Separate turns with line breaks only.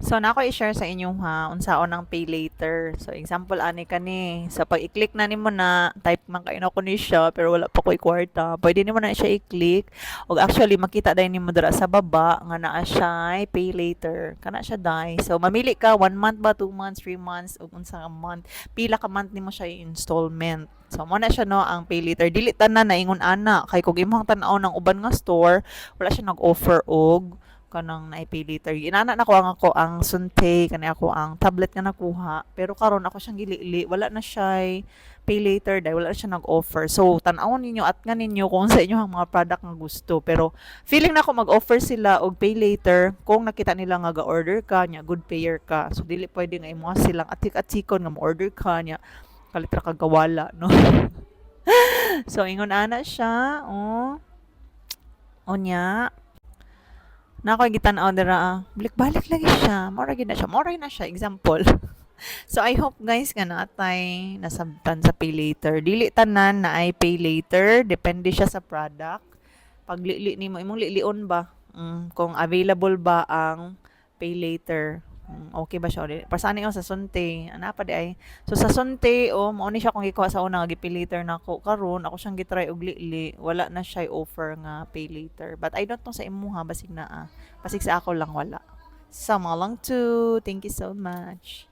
So nako i-share sa inyo ha unsaon ang pay later. So example ani kani sa pag i-click na nimo na type man kayo na ko ni siya pero wala pa ko'y kwarta. Pwede nimo na siya i-click ug actually makita dai nimo dira sa baba nga naa siya pay later. Kana siya dai. So mamili ka 1 month ba, 2 months, 3 months ug unsa ka month. Pila ka month nimo siya i-installment. So mo na siya no ang pay later. Dili tanan na ingon ana kay kung imong tan-aw ng uban nga store wala siya nag-offer og kanang naipay later. Inana na ko ang sunte, kani ako ang tablet nga nakuha. Pero karon ako siyang gilili, wala na siya pay later dahil wala na siya nag-offer. So, tan-awon ninyo at nga ninyo kung sa inyo ang mga product nga gusto. Pero, feeling na ako mag-offer sila og pay later kung nakita nila nga ga-order ka, nya good payer ka. So, dili pwede nga imo silang atik-atikon nga mo-order ka, nya kalitra kagawala, no? So, ingon ana siya, oh, onya, na ako gitan-aw dira balik-balik lagi siya mora na siya example. So I hope guys nga natay nasabtan sa pay later, dili tanan na ay pay later, depende siya sa product. Pag lili nimo imong lilion ba, kung available ba ang pay later. Okay ba siya? Para sa sa sunte, ana pa di ay. So sa sunte, mao ni siya kung gikuha sa una nga pay later nako. Karon ako siyang gitry og lili, wala na siya offer nga pay later. But I don't know sa imuha basig na basig sa ako lang wala. Sama lang too. Thank you so much.